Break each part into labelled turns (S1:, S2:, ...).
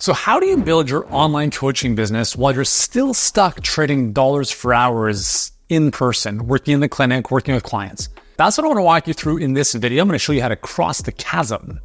S1: So how do you build your online coaching business while you're still stuck trading dollars for hours in person, working in the clinic, working with clients? That's what I want to walk you through in this video. I'm going to show you how to cross the chasm.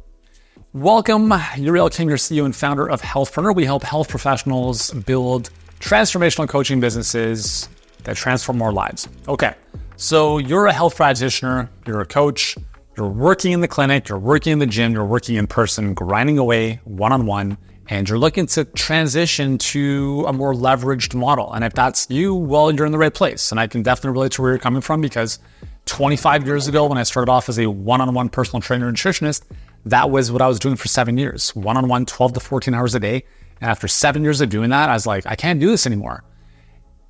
S1: Welcome, Uriel King, your CEO and founder of Healthpreneur. We help health professionals build transformational coaching businesses that transform our lives. Okay, so you're a health practitioner, you're a coach, you're working in the clinic, you're working in the gym, you're working in person, grinding away one-on-one, and you're looking to transition to a more leveraged model. And if that's you, well, you're in the right place. And I can definitely relate to where you're coming from, because 25 years ago, when I started off as a one-on-one personal trainer and nutritionist, that was what I was doing for 7 years, one-on-one, 12 to 14 hours a day. And after 7 years of doing that, I was like, I can't do this anymore.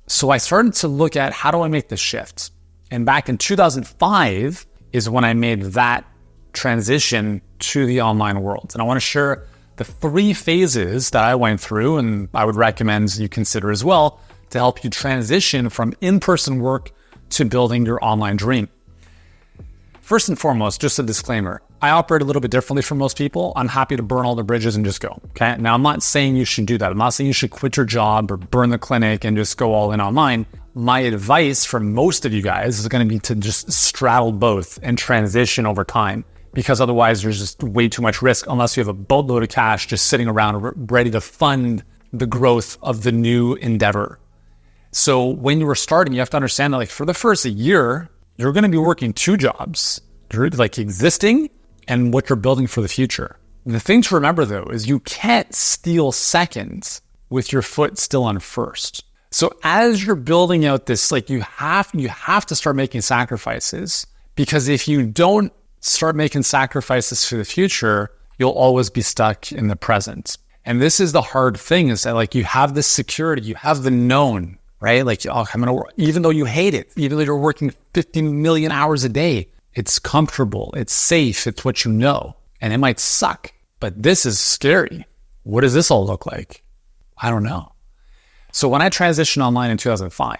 S1: So I started to look at, how do I make this shift? And back in 2005 is when I made that transition to the online world. And I want to share the 3 phases that I went through, and I would recommend you consider as well, to help you transition from in-person work to building your online dream. First and foremost, just a disclaimer, I operate a little bit differently from most people. I'm happy to burn all the bridges and just go, okay? Now, I'm not saying you should do that. I'm not saying you should quit your job or burn the clinic and just go all in online. My advice for most of you guys is going to be to just straddle both and transition over time, because otherwise there's just way too much risk unless you have a boatload of cash just sitting around ready to fund the growth of the new endeavor. So when you were starting, you have to understand that, like, for the first year, you're going to be working 2 jobs. You're like existing and what you're building for the future. The thing to remember, though, is you can't steal seconds with your foot still on first. So as you're building out this, like, you have to start making sacrifices, because if you don't start making sacrifices for the future, you'll always be stuck in the present. And this is the hard thing, is that, like, you have this security, you have the known, right? Like, oh, I'm going to work, even though you hate it, even though you're working 15 million hours a day, it's comfortable, it's safe, it's what you know, and it might suck, but this is scary. What does this all look like? I don't know. So when I transitioned online in 2005,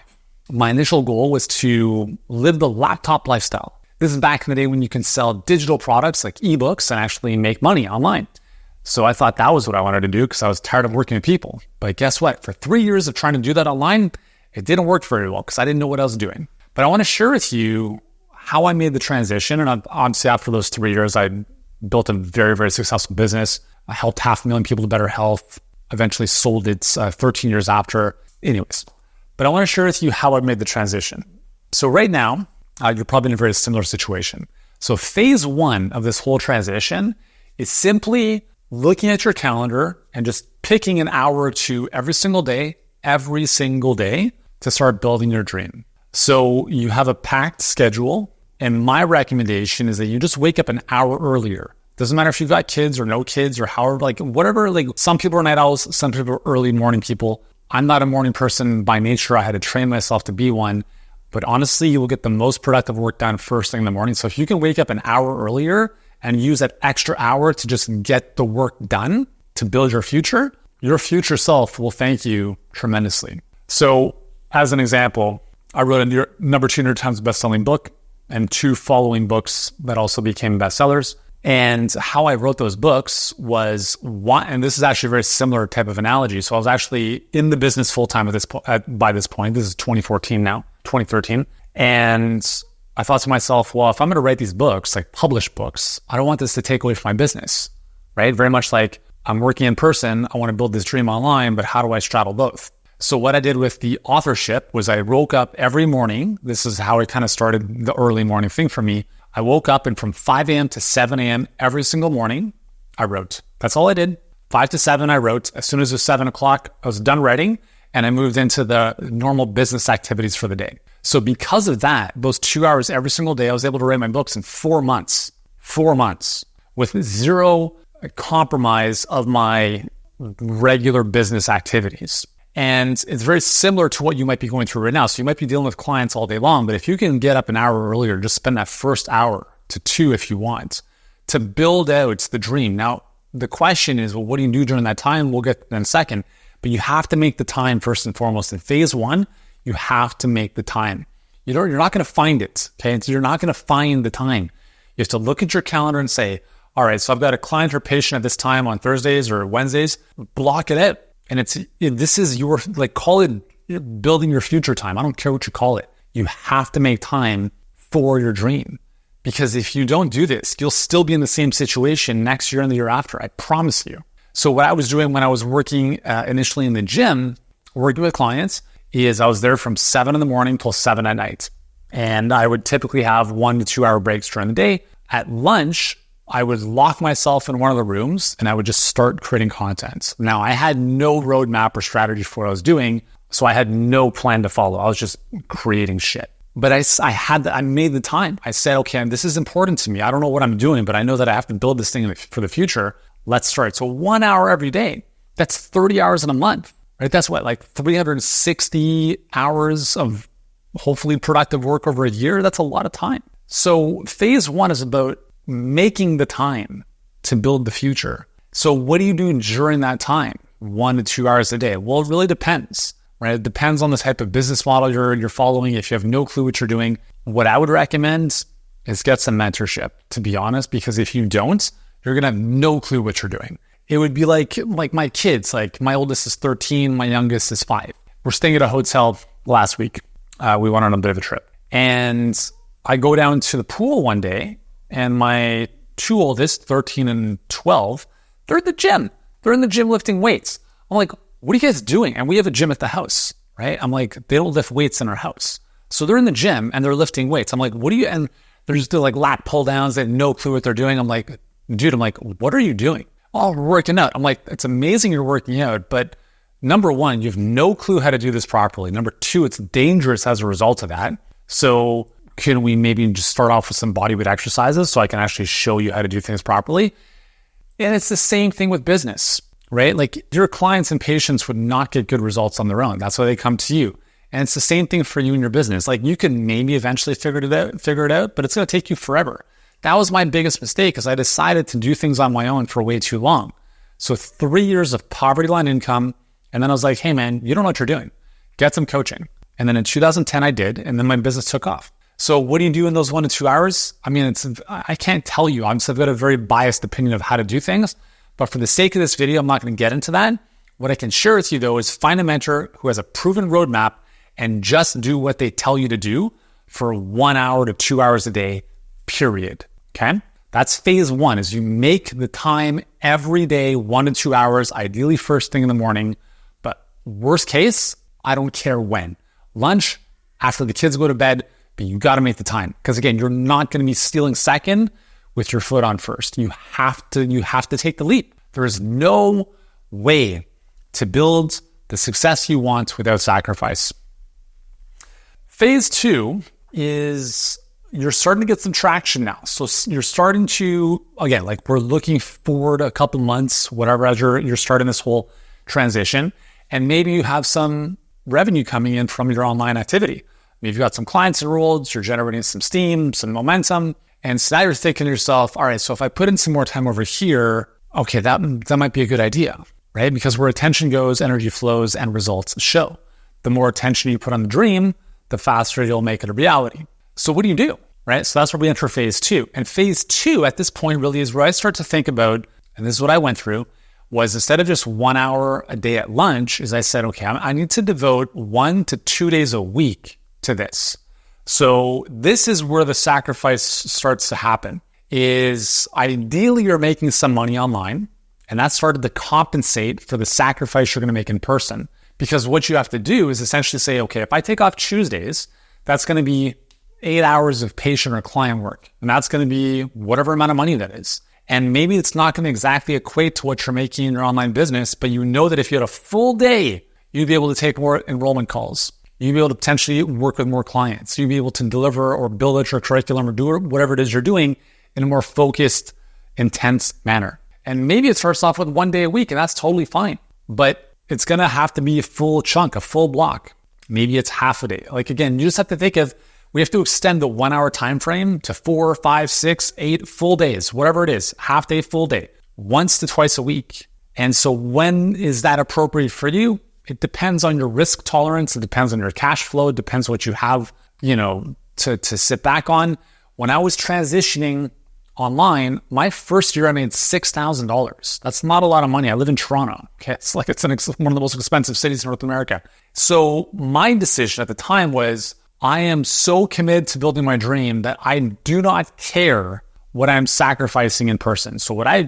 S1: my initial goal was to live the laptop lifestyle. This is back in the day when you can sell digital products like ebooks and actually make money online. So I thought that was what I wanted to do, because I was tired of working with people. But guess what? For 3 years of trying to do that online, it didn't work very well because I didn't know what I was doing. But I want to share with you how I made the transition. And obviously after those 3 years, I built a very, very successful business. I helped 500,000 people to better health, eventually sold it 13 years after. Anyways, but I want to share with you how I made the transition. So right now, you're probably in a very similar situation. So phase 1 of this whole transition is simply looking at your calendar and just picking an hour or 2 every single day to start building your dream. So you have a packed schedule, and my recommendation is that you just wake up an hour earlier. Doesn't matter if you've got kids or no kids or however, like whatever, like some people are night owls, some people are early morning people. I'm not a morning person by nature. I had to train myself to be one. But honestly, you will get the most productive work done first thing in the morning. So if you can wake up an hour earlier and use that extra hour to just get the work done to build your future self will thank you tremendously. So as an example, I wrote a number 2 New York Times bestselling book and 2 following books that also became bestsellers. And how I wrote those books was one, and this is actually a very similar type of analogy. So I was actually in the business full time by this point. This is 2014 now, 2013. And I thought to myself, well, if I'm going to write these books, like publish books, I don't want this to take away from my business, right? Very much like I'm working in person. I want to build this dream online, but how do I straddle both? So what I did with the authorship was I woke up every morning. This is how it kind of started the early morning thing for me. I woke up, and from 5 a.m. to 7 a.m. every single morning, I wrote. That's all I did. 5 to 7, I wrote. As soon as it was 7 o'clock, I was done writing, and I moved into the normal business activities for the day. So because of that, those 2 hours every single day, I was able to write my books in 4 months. 4 months with zero compromise of my regular business activities. And it's very similar to what you might be going through right now. So you might be dealing with clients all day long, but if you can get up an hour earlier, just spend that first hour to 2 if you want, to build out the dream. Now, the question is, well, what do you do during that time? We'll get in a second, but you have to make the time first and foremost. In phase 1, you have to make the time. You're not going to find it, okay? So you're not going to find the time. You have to look at your calendar and say, all right, so I've got a client or patient at this time on Thursdays or Wednesdays, block it out. And this is your, like, call it building your future time. I don't care what you call it. You have to make time for your dream. Because if you don't do this, you'll still be in the same situation next year and the year after. I promise you. So what I was doing when I was working initially in the gym, working with clients, is I was there from 7 in the morning till 7 at night. And I would typically have 1 to 2 hour breaks during the day. At lunch, I would lock myself in one of the rooms and I would just start creating content. Now, I had no roadmap or strategy for what I was doing, so I had no plan to follow. I was just creating shit. But I made the time. I said, okay, this is important to me. I don't know what I'm doing, but I know that I have to build this thing for the future. Let's start. So 1 hour every day, that's 30 hours in a month, right? That's what, like 360 hours of hopefully productive work over a year. That's a lot of time. So phase 1 is about making the time to build the future. So what do you do during that time? 1 to 2 hours a day? Well, it really depends. Right? It depends on the type of business model you're following. If you have no clue what you're doing, what I would recommend is get some mentorship, to be honest, because if you don't, you're going to have no clue what you're doing. It would be like my kids, like my oldest is 13, my youngest is 5. We're staying at a hotel last week. We went on a bit of a trip and I go down to the pool one day and my 2 oldest, 13 and 12, they're at the gym. They're in the gym lifting weights. I'm like, what are you guys doing? And we have a gym at the house, right? I'm like, they don't lift weights in our house. So they're in the gym and they're lifting weights. I'm like, what are you? And they're just doing like lat pull downs. They have no clue what they're doing. I'm like, dude, what are you doing? Oh, we're working out. I'm like, it's amazing you're working out. But number 1, you have no clue how to do this properly. Number 2, it's dangerous as a result of that. So can we maybe just start off with some bodyweight exercises so I can actually show you how to do things properly? And it's the same thing with business. Right? Like your clients and patients would not get good results on their own. That's why they come to you. And it's the same thing for you and your business. Like you can maybe eventually figure it out, but it's going to take you forever. That was my biggest mistake because I decided to do things on my own for way too long. So 3 years of poverty line income. And then I was like, hey man, you don't know what you're doing. Get some coaching. And then in 2010 I did, and then my business took off. So what do you do in those 1 to 2 hours? I mean, I can't tell you. I've got a very biased opinion of how to do things. But for the sake of this video, I'm not going to get into that. What I can share with you though is find a mentor who has a proven roadmap and just do what they tell you to do for 1 hour to 2 hours a day, period. Okay? That's phase 1 is you make the time every day, 1 to 2 hours, ideally first thing in the morning. But worst case, I don't care when. Lunch, after the kids go to bed, but you got to make the time. Because again, you're not going to be stealing second with your foot on first. You have to take the leap. There is no way to build the success you want without sacrifice. Phase 2 is you're starting to get some traction now. So you're starting to, again, like we're looking forward a couple months, whatever, as you're starting this whole transition. And maybe you have some revenue coming in from your online activity. Maybe you've got some clients enrolled, you're generating some steam, some momentum. And so now you're thinking to yourself, all right, so if I put in some more time over here, okay, that might be a good idea, right? Because where attention goes, energy flows and results show. The more attention you put on the dream, the faster you'll make it a reality. So what do you do, right? So that's where we enter phase 2. And phase 2 at this point really is where I start to think about, and this is what I went through, was instead of just 1 hour a day at lunch, is I said, okay, I need to devote 1 to 2 days a week to this. So this is where the sacrifice starts to happen, is ideally you're making some money online, and that started to compensate for the sacrifice you're going to make in person. Because what you have to do is essentially say, okay, if I take off Tuesdays, that's going to be 8 hours of patient or client work. And that's going to be whatever amount of money that is. And maybe it's not going to exactly equate to what you're making in your online business, but you know that if you had a full day, you'd be able to take more enrollment calls. You'd be able to potentially work with more clients. You'd be able to deliver or build out your curriculum or do whatever it is you're doing in a more focused, intense manner. And maybe it starts off with 1 day a week, and that's totally fine. But it's going to have to be a full chunk, a full block. Maybe it's half a day. Like again, you just have to think of, we have to extend the 1 hour time frame to 4, 5, 6, 8 full days, whatever it is, half day, full day, once to twice a week. And so when is that appropriate for you? It depends on your risk tolerance. It depends on your cash flow. It depends what you have, to sit back on. When I was transitioning online, my first year I made $6,000. That's not a lot of money. I live in Toronto. Okay, it's one of the most expensive cities in North America. So my decision at the time was, I am so committed to building my dream that I do not care what I'm sacrificing in person. So what I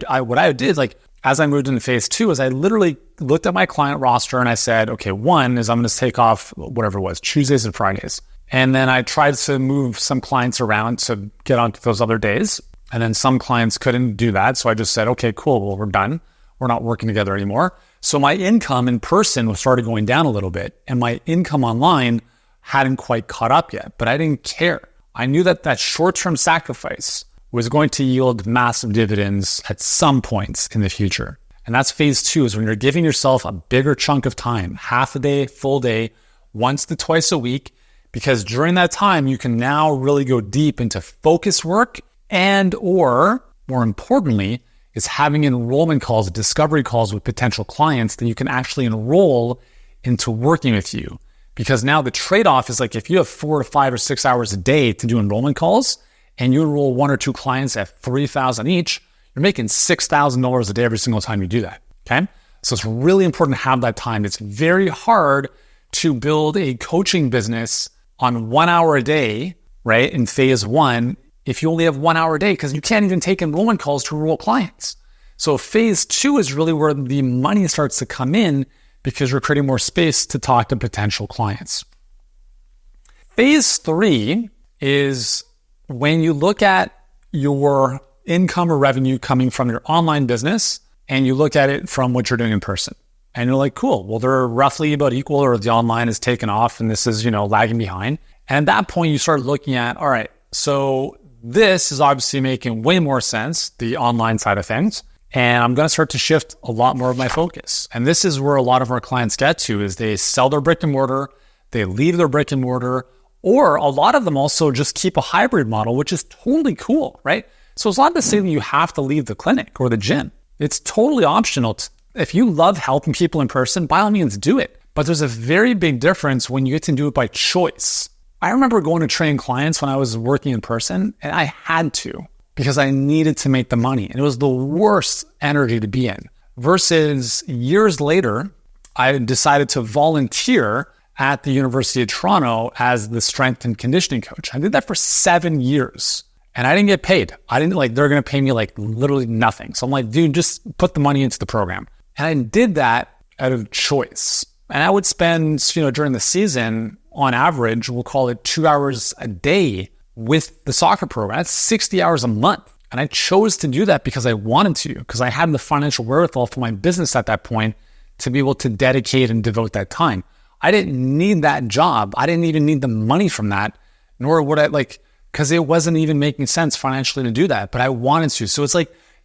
S1: did, like as I moved into phase 2, is I literally looked at my client roster and I said, okay, one is I'm going to take off whatever it was, Tuesdays and Fridays. And then I tried to move some clients around to get onto those other days. And then some clients couldn't do that. So I just said, okay, cool. Well, we're done. We're not working together anymore. So my income in person started going down a little bit, and my income online hadn't quite caught up yet, but I didn't care. I knew that that short-term sacrifice was going to yield massive dividends at some points in the future. And that's phase 2, is when you're giving yourself a bigger chunk of time, half a day, full day, once to twice a week, because during that time, you can now really go deep into focus work and, or more importantly, is having enrollment calls, discovery calls with potential clients that you can actually enroll into working with you. Because now the trade-off is like, if you have 4 to 5 or 6 hours a day to do enrollment calls and you enroll 1 or 2 clients at $3,000 each, you're making $6,000 a day every single time you do that. Okay. So it's really important to have that time. It's very hard to build a coaching business on 1 hour a day, right? In phase 1, if you only have 1 hour a day, because you can't even take enrollment calls to enroll clients. So phase 2 is really where the money starts to come in, because you're creating more space to talk to potential clients. Phase 3 is when you look at your income or revenue coming from your online business and you look at it from what you're doing in person. And you're like, cool, well, they're roughly about equal, or the online is taken off and this is, lagging behind. And at that point, you start looking at, all right, so this is obviously making way more sense, the online side of things. And I'm going to start to shift a lot more of my focus. And this is where a lot of our clients get to, is they sell their brick and mortar, they leave their brick and mortar, or a lot of them also just keep a hybrid model, which is totally cool, right? So it's not to say that you have to leave the clinic or the gym. It's totally optional. If you love helping people in person, by all means do it. But there's a very big difference when you get to do it by choice. I remember going to train clients when I was working in person, and I had to, because I needed to make the money. And it was the worst energy to be in. Versus years later, I decided to volunteer at the University of Toronto as the strength and conditioning coach. I did that for 7 years and I didn't get paid. They're going to pay me literally nothing. So I'm like, dude, just put the money into the program. And I did that out of choice. And I would spend, during the season, on average, we'll call it 2 hours a day with the soccer program. That's 60 hours a month. And I chose to do that because I wanted to, because I had the financial wherewithal for my business at that point to be able to dedicate and devote that time. I didn't need that job. I didn't even need the money from that, nor would I because it wasn't even making sense financially to do that, but I wanted to. So it's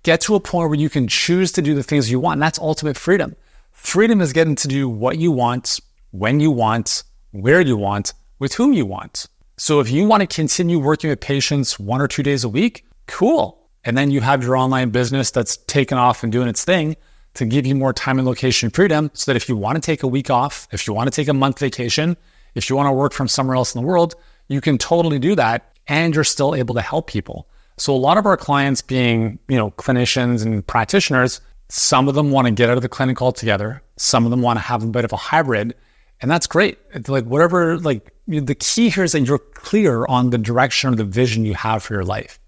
S1: get to a point where you can choose to do the things you want. And that's ultimate freedom. Freedom is getting to do what you want, when you want, where you want, with whom you want. So if you want to continue working with patients 1 or 2 days a week, cool. And then you have your online business that's taken off and doing its thing to give you more time and location freedom, so that if you want to take a week off, if you want to take a month vacation, if you want to work from somewhere else in the world, you can totally do that. And you're still able to help people. So a lot of our clients being, clinicians and practitioners, some of them want to get out of the clinic altogether. Some of them want to have a bit of a hybrid. And that's great. It's the key here is that you're clear on the direction or the vision you have for your life.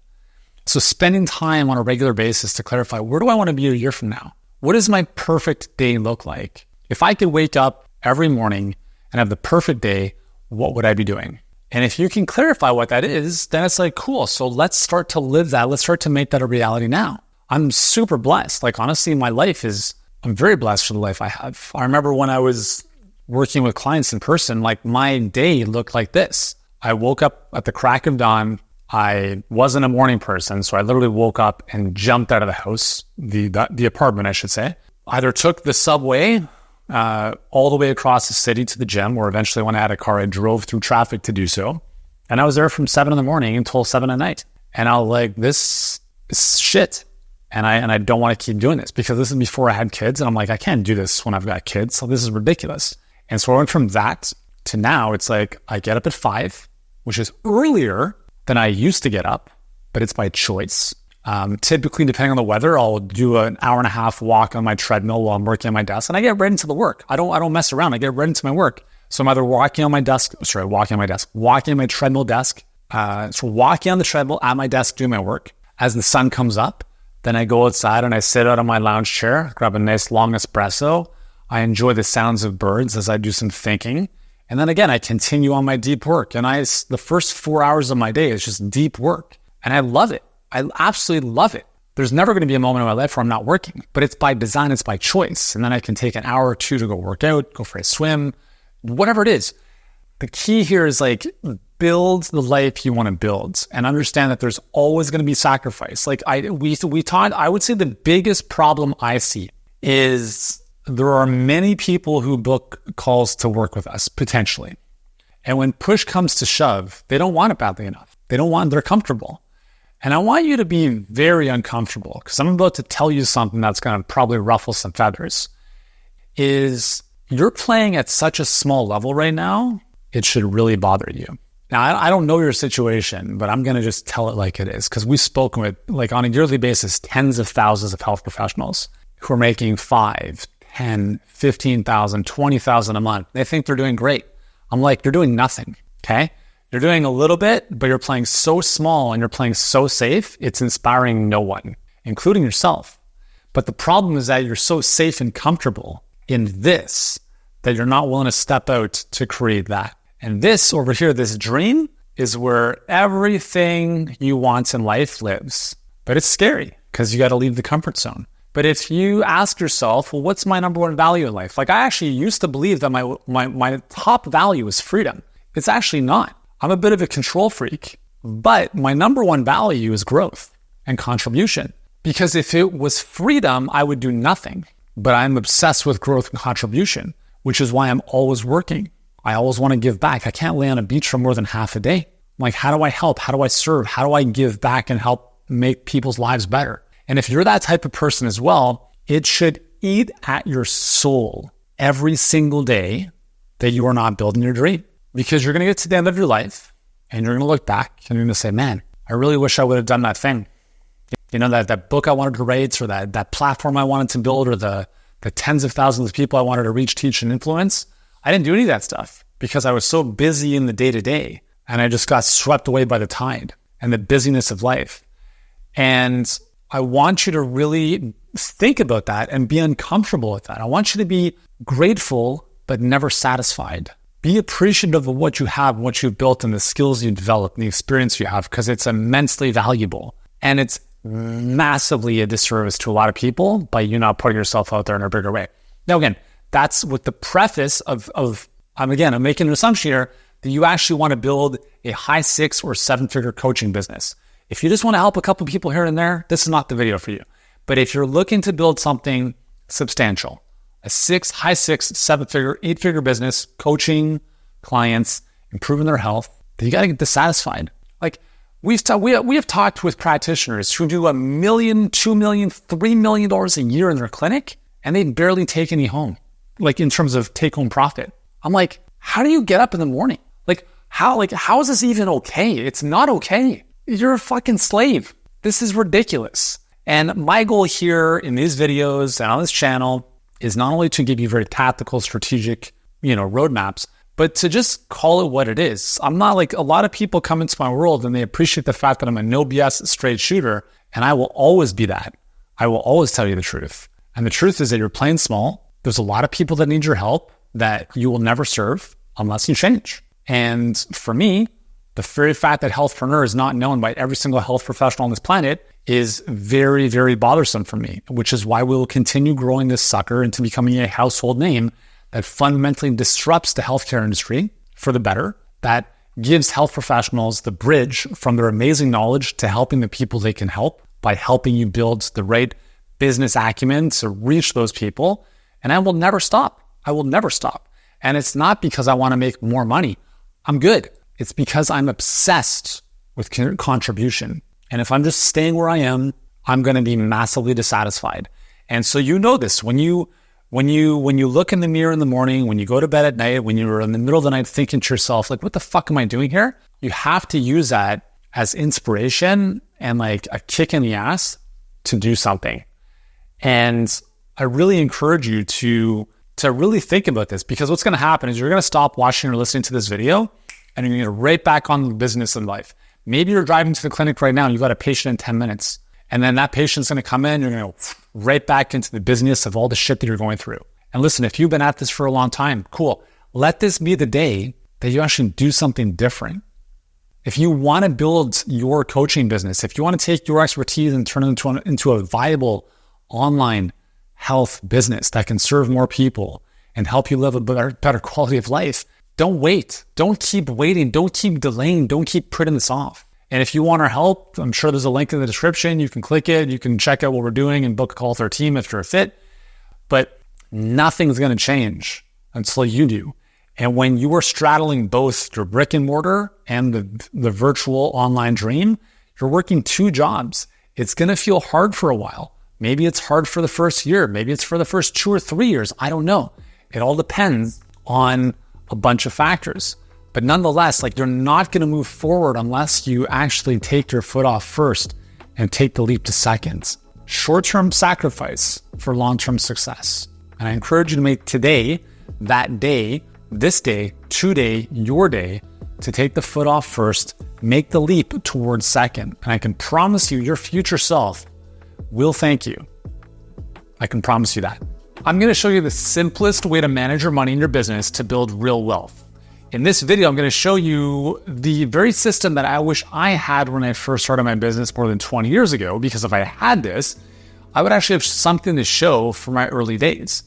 S1: So spending time on a regular basis to clarify, where do I want to be a year from now? What does my perfect day look like? If I could wake up every morning and have the perfect day, what would I be doing? And if you can clarify what that is, then it's cool. So let's start to live that. Let's start to make that a reality now. I'm super blessed. Honestly, I'm very blessed for the life I have. I remember when I was working with clients in person, my day looked like this. I woke up at the crack of dawn. I wasn't a morning person, so I literally woke up and jumped out of the house, the apartment, I should say. Either took the subway all the way across the city to the gym, or eventually when I had a car, I drove through traffic to do so. And I was there from 7 a.m. until 7 p.m. And I was like, this is shit. And I don't want to keep doing this, because this is before I had kids. And I'm like, I can't do this when I've got kids. So this is ridiculous. And so I went from that to now it's I get up at 5, which is earlier than I used to get up, but it's by choice. Typically, depending on the weather, I'll do an hour and a half walk on my treadmill while I'm working on my desk, and I get right into the work. I don't mess around. I get right into my work. So I'm either walking on my treadmill desk. So walking on the treadmill at my desk, doing my work. As the sun comes up, then I go outside and I sit out on my lounge chair, grab a nice long espresso. I enjoy the sounds of birds as I do some thinking. And then again, I continue on my deep work. And the first 4 hours of my day is just deep work. And I love it. I absolutely love it. There's never going to be a moment in my life where I'm not working, but it's by design, it's by choice. And then I can take an hour or two to go work out, go for a swim, whatever it is. The key here is like, build the life you want to build and understand that there's always going to be sacrifice. Like I would say the biggest problem I see is there are many people who book calls to work with us potentially. And when push comes to shove, they don't want it badly enough. They're comfortable. And I want you to be very uncomfortable because I'm about to tell you something that's going to probably ruffle some feathers. Is you're playing at such a small level right now, it should really bother you. Now, I don't know your situation, but I'm going to just tell it like it is because we've spoken with, like on a yearly basis, tens of thousands of health professionals who are making 5, 10, 15,000, 20,000 a month. They think they're doing great. I'm like, you're doing nothing, okay? You're doing a little bit, but you're playing so small and you're playing so safe, it's inspiring no one, including yourself. But the problem is that you're so safe and comfortable in this that you're not willing to step out to create that. And this over here, this dream, is where everything you want in life lives. But it's scary because you got to leave the comfort zone. But if you ask yourself, well, what's my number one value in life? Like I actually used to believe that my top value is freedom. It's actually not. I'm a bit of a control freak, but my number one value is growth and contribution. Because if it was freedom, I would do nothing. But I'm obsessed with growth and contribution, which is why I'm always working. I always want to give back. I can't lay on a beach for more than half a day. I'm like, how do I help? How do I serve? How do I give back and help make people's lives better? And if you're that type of person as well, it should eat at your soul every single day that you are not building your dream. Because you're going to get to the end of your life and you're going to look back and you're going to say, man, I really wish I would have done that thing. You know, that book I wanted to write or that platform I wanted to build or the tens of thousands of people I wanted to reach, teach, and influence. I didn't do any of that stuff because I was so busy in the day-to-day and I just got swept away by the tide and the busyness of life. And I want you to really think about that and be uncomfortable with that. I want you to be grateful, but never satisfied. Be appreciative of what you have, what you've built, and the skills you developed, and the experience you have, because it's immensely valuable. And it's massively a disservice to a lot of people by you not putting yourself out there in a bigger way. Now, again, that's with the preface of I'm making an assumption here that you actually want to build a high 6 or 7-figure coaching business. If you just want to help a couple people here and there, this is not the video for you. But if you're looking to build something substantial, a high 6, 7-figure, 8-figure business, coaching clients, improving their health, then you got to get dissatisfied. Like we have talked with practitioners who do $1 million, $2 million, $3 million a year in their clinic, and they barely take any home, like in terms of take-home profit. I'm like, how do you get up in the morning? How is this even okay? It's not okay. You're a fucking slave. This is ridiculous. And my goal here in these videos and on this channel is not only to give you very tactical, strategic, roadmaps, but to just call it what it is. I'm not like a lot of people come into my world and they appreciate the fact that I'm a no BS straight shooter, and I will always be that. I will always tell you the truth. And the truth is that you're playing small. There's a lot of people that need your help that you will never serve unless you change. And for me, the very fact that healthpreneur is not known by every single health professional on this planet is very, very bothersome for me, which is why we will continue growing this sucker into becoming a household name that fundamentally disrupts the healthcare industry for the better, that gives health professionals the bridge from their amazing knowledge to helping the people they can help by helping you build the right business acumen to reach those people. And I will never stop. I will never stop. And it's not because I want to make more money. I'm good. It's because I'm obsessed with contribution. And if I'm just staying where I am, I'm going to be massively dissatisfied. And so this, when you look in the mirror in the morning, when you go to bed at night, when you're in the middle of the night thinking to yourself, like, what the fuck am I doing here? You have to use that as inspiration and like a kick in the ass to do something. And I really encourage you to really think about this, because what's going to happen is you're going to stop watching or listening to this video and you're going to get right back on the business and life. Maybe you're driving to the clinic right now and you've got a patient in 10 minutes. And then that patient's going to come in, you're going to go right back into the business of all the shit that you're going through. And listen, if you've been at this for a long time, cool. Let this be the day that you actually do something different. If you want to build your coaching business, if you want to take your expertise and turn it into a viable online health business that can serve more people and help you live a better quality of life, don't wait. Don't keep waiting. Don't keep delaying. Don't keep putting this off. And if you want our help, I'm sure there's a link in the description. You can click it. You can check out what we're doing and book a call with our team if you're a fit. But nothing's going to change until you do. And when you are straddling both your brick and mortar and the virtual online dream, you're working two jobs. It's going to feel hard for a while. Maybe it's hard for the first year. Maybe it's for the first 2 or 3 years. I don't know. It all depends on a bunch of factors. But nonetheless, like, you're not going to move forward unless you actually take your foot off first and take the leap to second. Short-term sacrifice for long-term success. And I encourage you to make today, that day, this day, today, your day, to take the foot off first, make the leap towards second. And I can promise you, your future self will thank you. I can promise you that. I'm going to show you the simplest way to manage your money in your business to build real wealth. In this video, I'm going to show you the very system that I wish I had when I first started my business more than 20 years ago, because if I had this, I would actually have something to show for my early days.